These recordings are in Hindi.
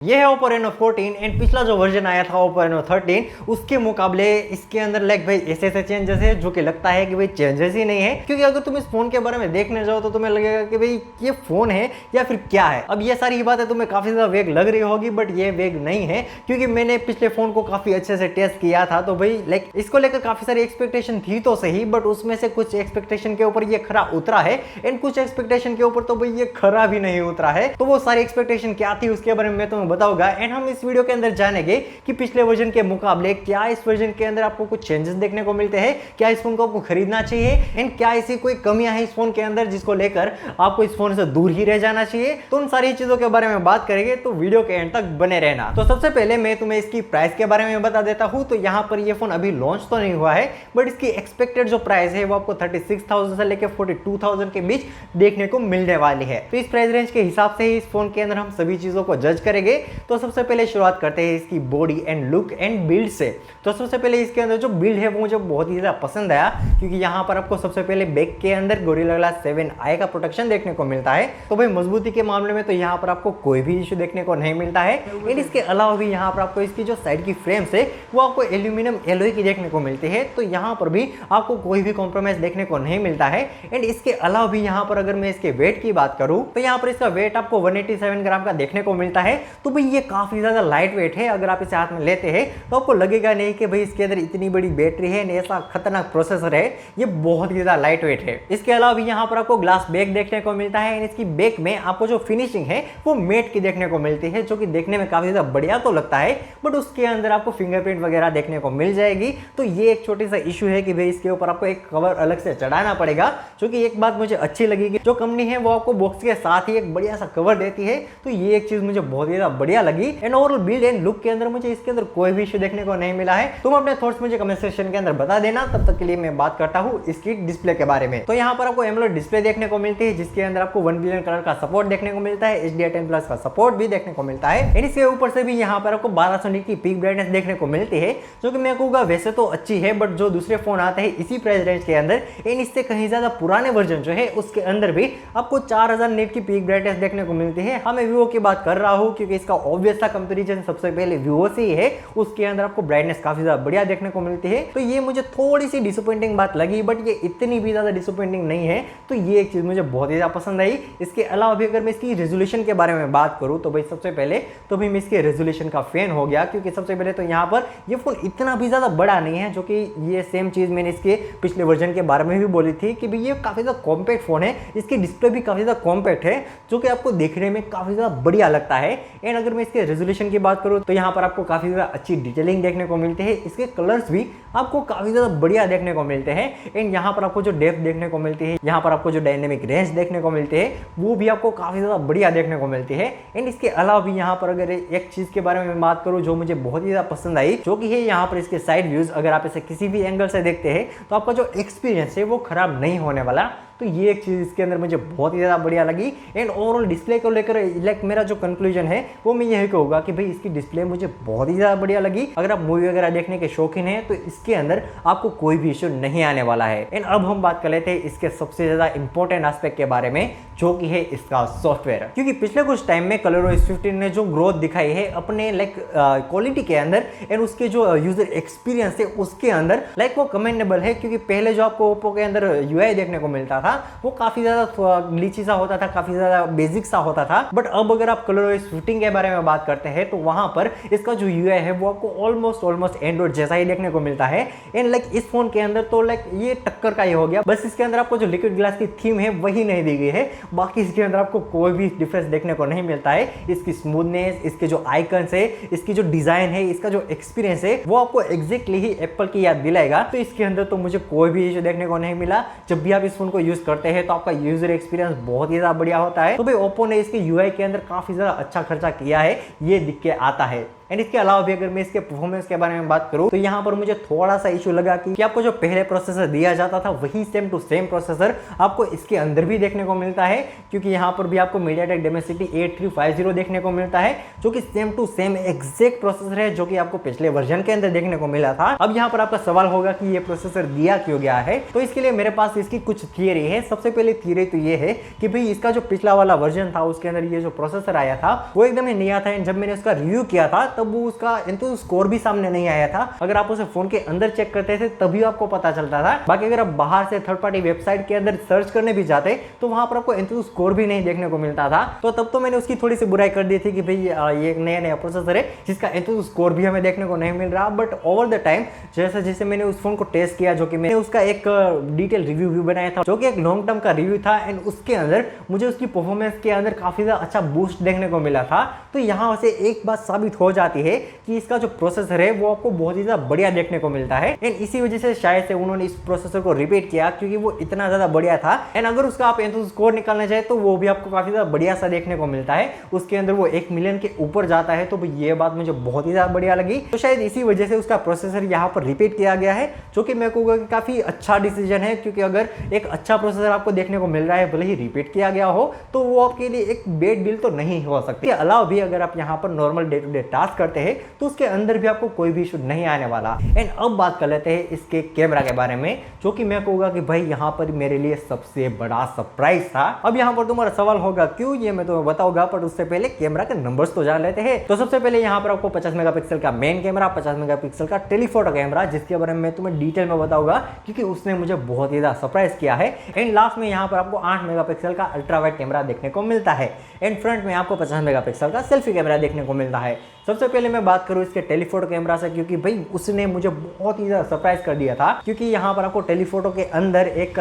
ये है Oppo Reno 14 एंड पिछला जो वर्जन आया था Oppo Reno 13 उसके मुकाबले इसके अंदर लाइक भाई ऐसे ऐसे चेंजेस है जो कि लगता है कि भाई चेंजेस ही नहीं है। क्योंकि अगर तुम इस फोन के बारे में देखने जाओ तो तुम्हें लगेगा कि भाई ये फोन है या फिर क्या है। अब ये सारी बातें तुम्हें काफी ज्यादा वेग लग रही होगी, बट ये वेग नहीं है क्योंकि मैंने पिछले फोन को काफी अच्छे से टेस्ट किया था। तो भाई लाइक इसको लेकर काफी सारी एक्सपेक्टेशन थी तो सही, बट उसमें से कुछ एक्सपेक्टेशन के ऊपर ये खरा उतरा है एंड कुछ एक्सपेक्टेशन के ऊपर तो भाई ये खरा भी नहीं उतरा है। तो वो सारी एक्सपेक्टेशन क्या थी उसके बारे में मैं तुम्हें बताऊंगा एंड हम इस वीडियो के अंदर जानेंगे कि पिछले वर्जन के मुकाबले क्या इस वर्जन के अंदर आपको कुछ चेंजेस देखने को मिलते हैं, क्या इस फोन को आपको खरीदना चाहिए एंड क्या ऐसी कोई कमियां हैं इस फोन के अंदर जिसको लेकर आपको इस फोन से दूर ही रह जाना चाहिए। तो उन सारी चीजों के बारे में बात करेंगे, तो वीडियो के एंड तक बने रहना। तो सबसे पहले मैं तुम्हें इसकी प्राइस के बारे में बता देता हूं। तो यहाँ पर ये फोन अभी लॉन्च तो नहीं हुआ है, बट इसकी एक्सपेक्टेड जो प्राइस है वो आपको 36,000 से लेकर 42,000 के बीच देखने को मिलने वाली है। तो इस प्राइस रेंज के हिसाब से ही इस फोन के अंदर हम सभी चीजों को जज करेंगे। तो सबसे पहले शुरुआत करते हैं इसकी body and look and build से। तो सबसे पहले इसके अंदर जो बिल्ड है वो मुझे बहुत ही ज्यादा पसंद आया, क्योंकि यहाँ पर आपको सबसे पहले बैक के अंदर गोरिल्ला ग्लास 7i का प्रोटेक्शन देखने को मिलता है। तो भाई मजबूती के मामले में तो यहाँ पर आपको कोई भी इशू देखने को नहीं मिलता है। एंड इसके अलावा भी यहाँ पर आपको इसकी जो साइड की फ्रेम्स है वो आपको एल्यूमिनियम एलॉय की देखने को मिलती है। तो यहाँ पर भी आपको कोई भी कॉम्प्रोमाइज देखने को नहीं मिलता है। एंड इसके अलावा भी यहाँ पर अगर मैं इसके वेट की बात करूँ तो यहाँ पर इसका वेट आपको 187 ग्राम का देखने को मिलता है। तो भाई ये काफी ज्यादा लाइट वेट है। अगर आप इसे हाथ में लेते हैं तो आपको लगेगा नहीं कि भाई इसके अंदर इतनी बड़ी बैटरी है, ऐसा खतरनाक प्रोसेसर है। ये बहुत ही ज्यादा लाइट वेट है। इसके अलावा भी यहाँ पर आपको ग्लास बैक देखने को मिलता है। इसकी बैक में आपको जो फिनिशिंग है वो मेट की देखने को मिलती है, जो कि देखने में काफी ज्यादा बढ़िया तो लगता है, बट उसके अंदर आपको फिंगरप्रिंट वगैरह देखने को मिल जाएगी। तो ये एक छोटी सा इशू है कि भाई इसके ऊपर आपको एक कवर अलग से चढ़ाना पड़ेगा। जो कि एक बात मुझे अच्छी लगी कि जो कंपनी है वो आपको बॉक्स के साथ ही एक बढ़िया सा कवर देती है। तो ये एक चीज मुझे बहुत ज्यादा बढ़िया लगी। And overall build and look के अंदर मुझे इसके अंदर कोई भी इशू देखने को नहीं मिला है। तुम अपने थॉट्स मुझे कमेंट सेक्शन के अंदर बता देना। तब तक के लिए मैं बात करता हूँ इसकी डिस्प्ले के बारे में। तो यहाँ पर आपको एमोलेड डिस्प्ले देखने को मिलती है, जिसके अंदर आपको 1 बिलियन कलर का सपोर्ट देखने को मिलता है, HDR10+ का सपोर्ट भी देखने को मिलता है। एंड इसके ऊपर से भी यहाँ पर आपको 1200 निट की पीक ब्राइटनेस देखने को मिलती है, जो कि मैं कहूँगा वैसे तो अच्छी है, बट जो दूसरे फोन आते हैं इसी प्राइस रेंज के अंदर एंड इससे कहीं ज्यादा पुराने वर्जन जो है उसके अंदर भी आपको 4000 निट की पीक ब्राइटनेस देखने को मिलती है। हाँ, मैं वीवो की बात कर रहा हूँ क्योंकि इसका ऑब्वियस सा कंपैरिजन सबसे पहले वीवो से ही है। उसके अंदर आपको ब्राइटनेस काफी ज्यादा बढ़िया देखने को मिलती है। तो ये मुझे थोड़ी सी डिसअपॉइंटिंग बात लगी, बट ये इतनी भी ज्यादा डिसअपॉइंटिंग नहीं है। तो ये एक चीज मुझे बहुत ही ज्यादा पसंद आई। इसके अलावा भी अगर मैं इसकी रेजोल्यूशन के बारे में बात करूं तो भाई सबसे पहले तो भी मैं इसके रेजोल्यूशन का फैन हो गया, क्योंकि सबसे पहले तो यहाँ पर ये फोन इतना भी ज्यादा बड़ा नहीं है, जो कि ये सेम चीज मैंने इसके पिछले वर्जन के बारे में भी बोली थी कि भाई ये काफी ज्यादा कॉम्पैक्ट फोन है। इसकी डिस्प्ले भी काफी ज्यादा कॉम्पैक्ट है, जो कि आपको देखने में काफी ज्यादा बढ़िया लगता है। एंड अगर मैं इसके रेजोल्यूशन की बात करूं तो यहाँ पर आपको काफी ज्यादा अच्छी डिटेलिंग देखने को मिलती है। इसके कलर्स भी आपको काफी ज्यादा बढ़िया देखने को मिलते हैं। एंड यहाँ पर आपको जो डेप्थ देखने को मिलती है, यहाँ पर आपको जो डायनेमिक रेंज देखने को मिलते हैं वो भी आपको काफी ज्यादा बढ़िया देखने को मिलती है। एंड इसके अलावा भी यहाँ पर अगर एक चीज के बारे में बात करूँ जो मुझे बहुत ही ज्यादा पसंद आई, जो कि है यहाँ पर इसके साइड व्यूज। अगर आप इसे किसी भी एंगल से देखते हैं तो आपका जो एक्सपीरियंस है वो खराब नहीं होने वाला। तो ये एक चीज इसके अंदर मुझे बहुत ही ज्यादा बढ़िया लगी। एंड ओवरऑल डिस्प्ले को लेकर लाइक मेरा जो कंक्लूजन है वो मैं यही कहूँगा कि भाई इसकी डिस्प्ले मुझे बहुत ही ज्यादा बढ़िया लगी। अगर आप मूवी वगैरह देखने के शौकीन हैं तो इसके अंदर आपको कोई भी इशू नहीं आने वाला है। एंड अब हम बात कर लेते हैं इसके सबसे ज्यादा इंपॉर्टेंट एस्पेक्ट के बारे में, जो कि है इसका सॉफ्टवेयर। क्योंकि पिछले कुछ टाइम में ColorOS 15 ने जो ग्रोथ दिखाई है अपने लाइक क्वालिटी के अंदर एंड उसके जो यूजर एक्सपीरियंस है उसके अंदर, लाइक वो कमेंडेबल है। क्योंकि पहले जो आपको ओप्पो के अंदर UI देखने को मिलता था वो काफी ज्यादा ग्लिची सा होता था, काफी ज्यादा बेसिक सा होता था। बट अब अगर आप ColorOS 15 के बारे में बात करते हैं तो वहां पर इसका जो UI है वो आपको ऑलमोस्ट एंड्रॉइड जैसा ही देखने को मिलता है। एंड लाइक इस फोन के अंदर तो लाइक ये टक्कर का ही हो गया। बस इसके अंदर आपको जो लिक्विड ग्लास की थीम है वही नहीं दी गई है, बाकी इसके अंदर आपको कोई भी डिफरेंस देखने को नहीं मिलता है। इसकी स्मूथनेस, इसके जो आइकन्स है, इसकी जो डिजाइन है, इसका जो एक्सपीरियंस है वो आपको एग्जैक्टली ही एप्पल की याद दिलाएगा। तो इसके अंदर तो मुझे कोई भी इशू देखने को नहीं मिला। जब भी आप इस फोन को यूज करते हैं तो आपका यूजर एक्सपीरियंस बहुत ही ज्यादा बढ़िया होता है। तो भाई ओप्पो ने इसके UI के अंदर काफी ज्यादा अच्छा खर्चा किया है, ये दिख के आता है। एंड इसके अलावा भी अगर मैं इसके परफॉर्मेंस के बारे में बात करूं तो यहाँ पर मुझे थोड़ा सा इशू लगा कि आपको जो पहले प्रोसेसर दिया जाता था वही सेम टू सेम प्रोसेसर आपको इसके अंदर भी देखने को मिलता है, क्योंकि यहाँ पर भी आपको मीडियाटेक डिमेंसिटी 8350 देखने को मिलता है जो कि same to same exact processor है जो कि आपको पिछले वर्जन के अंदर देखने को मिला था। अब यहाँ पर आपका सवाल होगा कि ये प्रोसेसर दिया क्यों गया है, तो इसके लिए मेरे पास इसकी कुछ थियरी है। सबसे पहले थियरी तो ये है कि भाई इसका जो पिछला वाला वर्जन था उसके अंदर ये जो प्रोसेसर आया था वो एकदम ही नया था, एंड जब मैंने उसका रिव्यू किया था तब वो उसका एंथुसियास्ट स्कोर भी सामने नहीं आया था। अगर आप उसे फोन के अंदर चेक करते थे तभी आपको पता चलता था। बाकी अगर आप बाहर से थर्ड पार्टी वेबसाइट के अंदर सर्च करने भी जाते तो वहां पर आपको एंथुसियास्ट स्कोर भी नहीं देखने को मिलता था। तो तब तो मैंने उसकी थोड़ी सी बुराई कर दी थी कि भाई ये एक नया प्रोसेसर है जिसका एंथुसियास्ट स्कोर भी हमें देखने को नहीं मिल रहा। बट ओवर द टाइम जैसे जैसे मैंने उस फोन को टेस्ट किया, जो कि मैंने उसका एक डिटेल रिव्यू भी बनाया था जो कि एक लॉन्ग टर्म का रिव्यू था, एंड उसके अंदर मुझे उसकी परफॉर्मेंस के अंदर काफी ज्यादा अच्छा बूस्ट देखने को मिला था। तो यहाँ से एक बात साबित हो जाती है कि इसका जो प्रोसेसर है वो आपको बहुत ही ज्यादा बढ़िया देखने को मिलता है, एंड इसी वजह से शायद से उन्होंने इस प्रोसेसर को रिपीट किया क्योंकि वो इतना ज्यादा बढ़िया था। एंड अगर उसका आप एंथुसियास्ट स्कोर निकालना चाहे तो वो भी आपको काफी ज्यादा बढ़िया सा देखने को मिलता है। उसके अंदर वो 1 मिलियन के ऊपर जाता है, तो ये बात मुझे बहुत ही ज्यादा बढ़िया लगी। तो शायद इसी वजह से उसका प्रोसेसर यहाँ पर रिपीट किया गया है, जो कि मैं कहूँगा कि काफी अच्छा डिसीजन है, क्योंकि अगर एक अच्छा प्रोसेसर आपको देखने को मिल रहा है भले ही रिपीट किया गया हो तो वो आपके लिए एक बेड डील तो नहीं हो सकती। इसके अलावा भी अगर आप यहाँ पर normal day to day task करते हैं तो उसके अंदर भी आपको कोई भी इशू नहीं आने वाला। एंड अब बात कर लेते हैं इसके कैमरा के बारे में, जो कि मैं कहूँगा कि भाई यहाँ पर मेरे लिए सबसे बड़ा सरप्राइज था। अब यहाँ पर तुम्हारा सवाल होगा क्यों, ये मैं तुम्हें बताऊंगा, पर उससे पहले कैमरा के नंबर्स तो जान लेते हैं। तो सबसे पहले यहाँ पर आपको 50 मेगापिक्सल का मेन कैमरा, 50 मेगापिक्सल का टेलीफोटो कैमरा, जिसके बारे में मैं तुम्हें डिटेल में बताऊंगा क्योंकि उसने मुझे बहुत ही ज्यादा सरप्राइज किया है। एंड लास्ट में यहाँ पर आपको 8 मेगापिक्सल का अल्ट्रा वाइड कैमरा देखने को मिलता है, एंड फ्रंट में आपको 50 मेगापिक्सल का सेल्फी कैमरा देखने को मिलता है। सबसे पहले मैं बात करूं इसके टेलीफोटो कैमरा से, क्योंकि भाई उसने मुझे बहुत ही ज्यादा सरप्राइज कर दिया था, क्योंकि यहाँ पर आपको टेलीफोटो के अंदर एक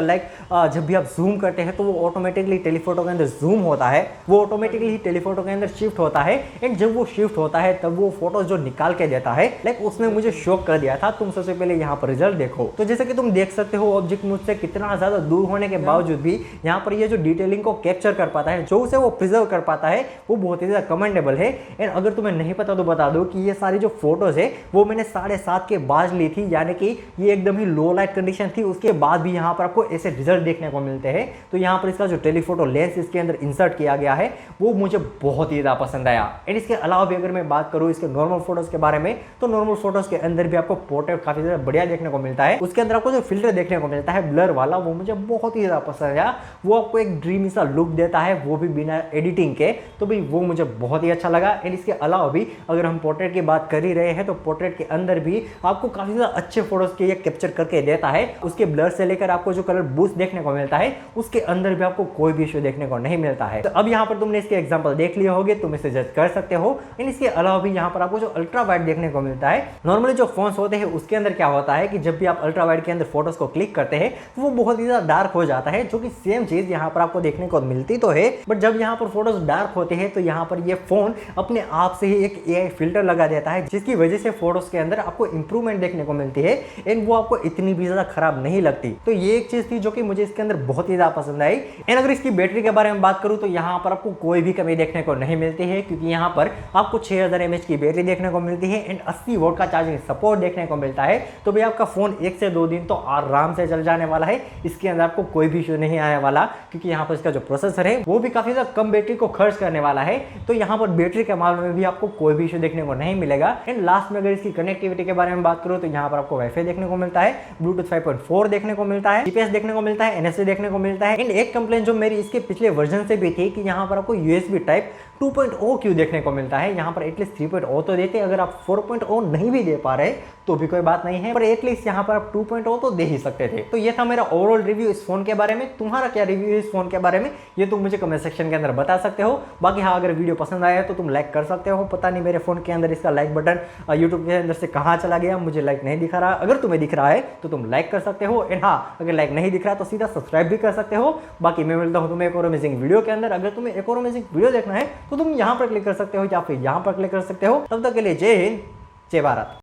जब भी आप जूम करते हैं तो वो ऑटोमेटिकली टेलीफोटो के अंदर जूम होता है, वो ऑटोमेटिकली टेलीफोटो के अंदर शिफ्ट होता है, एंड जब वो शिफ्ट होता है तब वो फोटो जो निकाल के देता है उसने मुझे शॉक कर दिया था। तुम सबसे पहले यहाँ पर रिजल्ट देखो, तो जैसे कि तुम देख सकते हो ऑब्जेक्ट मुझसे कितना ज्यादा दूर होने के बावजूद भी यहाँ पर ये जो डिटेलिंग को कैप्चर कर पाता है, जो उसे वो प्रिजर्व कर पाता है, वो बहुत ही ज्यादा कमेंडेबल है। एंड अगर तुम्हें नहीं पता तो बता दो कि ये सारी जो फोटोज है वो मैंने 7:30 के बाद ली थी, यानी कि ये एकदम ही लो लाइट कंडीशन थी। उसके बाद भी यहाँ पर आपको ऐसे रिजल्ट देखने को मिलते हैं। तो यहाँ पर इसका जो टेलीफोटो लेंस इसके अंदर इंसर्ट किया गया है वो मुझे बहुत ही ज्यादा पसंद आया। एंड इसके अलावा भी अगर मैं बात करूँ इसके नॉर्मल फोटोज के बारे में, तो नॉर्मल फोटोज के अंदर भी आपको पोर्ट्रेट काफी ज्यादा बढ़िया देखने को मिलता है। उसके अंदर आपको जो फिल्टर देखने को मिलता है ब्लर वाला, वो मुझे बहुत ही ज्यादा पसंद आया। वो आपको एक ड्रीमी सा लुक देता है, वो भी बिना एडिटिंग के, तो भाई वो मुझे बहुत ही अच्छा लगा। एंड इसके अलावा भी अगर हम पोर्ट्रेट की बात कर ही रहे हैं तो पोर्ट्रेट के अंदर भी आपको काफी ज्यादा अच्छे फोटोज के ये कैप्चर करके देता है। उसके ब्लर से लेकर आपको जो कलर बूस्ट देखने को मिलता है उसके अंदर भी आपको कोई भी इशू देखने को नहीं मिलता है। तो अब यहाँ पर तुमने इसके एग्जांपल देख लिए होंगे, तुम इसे जज कर सकते हो। एंड इसके अलावा भी यहाँ पर आपको जो अल्ट्रा वाइड देखने को मिलता है, नॉर्मली जो फोन्स होते हैं उसके अंदर क्या होता है कि जब भी आप अल्ट्रा वाइड के अंदर फोटोज को क्लिक करते हैं तो वो बहुत ही ज्यादा डार्क हो जाता है, जो कि सेम चीज यहाँ पर आपको देखने को मिलती तो है। बट जब यहाँ पर फोटोज डार्क होते हैं तो यहाँ पर ये फोन अपने आप से ही एक एआई फिल्टर लगा देता है, जिसकी वजह से फोटोज के अंदर आपको इंप्रूवमेंट देखने को मिलती है, एंड वो आपको इतनी भी ज्यादा खराब नहीं लगती। तो ये एक चीज थी जो कि मुझे इसके अंदर बहुत ही ज्यादा पसंद आई। एंड अगर इसकी बैटरी के बारे में बात करूं तो यहाँ पर आपको कोई भी कमी देखने को नहीं मिलती है, क्योंकि यहाँ पर आपको 6000 mAh की बैटरी देखने को मिलती है, एंड 80 वोल्ट का चार्जिंग सपोर्ट देखने को मिलता है। तो भाई आपका फोन 1 से 2 दिन तो आराम से चल जाने वाला है, इसके अंदर आपको कोई भी इशू नहीं आने वाला, क्योंकि यहाँ पर इसका जो प्रोसेसर है वो भी काफी ज्यादा कम बैटरी को खर्च करने वाला है। तो यहाँ पर बैटरी के मामले में भी आपको कोई भी इशू देखने को नहीं मिलेगा। एंड लास्ट में अगर इसकी कनेक्टिविटी के बारे में बात करूं तो यहाँ पर आपको वाईफाई देखने को मिलता है, ब्लूटूथ 5.4 देखने को मिलता है, जीपीएस देखने को मिलता है, एनएफसी देखने को मिलता है। एंड एक कंप्लेंट जो मेरी इसके पिछले वर्जन से भी थी कि यहाँ पर आपको यूएसबी टाइप 2.0 क्यों देखने को मिलता है। यहाँ पर एटलीस्ट 3.0 तो देते, अगर आप 4.0 नहीं भी दे पा रहे तो भी कोई बात नहीं है, पर एटलीस्ट यहाँ पर आप 2.0 तो दे ही सकते थे। तो ये था मेरा ओवरऑल रिव्यू इस फोन के बारे में। तुम्हारा क्या रिव्यू है इस फोन के बारे में, ये तुम मुझे कमेंट सेक्शन के अंदर बता सकते हो। बाकी हाँ, अगर वीडियो पसंद आया तो तुम लाइक कर सकते हो। पता नहीं मेरे फोन के अंदर इसका लाइक बटन यूट्यूब के अंदर से कहाँ चला गया, मुझे लाइक नहीं दिखा रहा। अगर तुम्हें दिख रहा है तो तुम लाइक कर सकते हो। एंड हाँ, अगर लाइक नहीं दिख रहा तो सीधा सब्सक्राइब भी कर सकते हो। बाकी मैं मिलता हूँ तुम्हें एक और अमेजिंग वीडियो के अंदर। अगर तुम्हें एक और अमेजिंग वीडियो देखना है तो तुम यहाँ पर क्लिक कर सकते हो या फिर यहाँ पर क्लिक कर सकते हो। तब तक के लिए जय हिंद, जय भारत।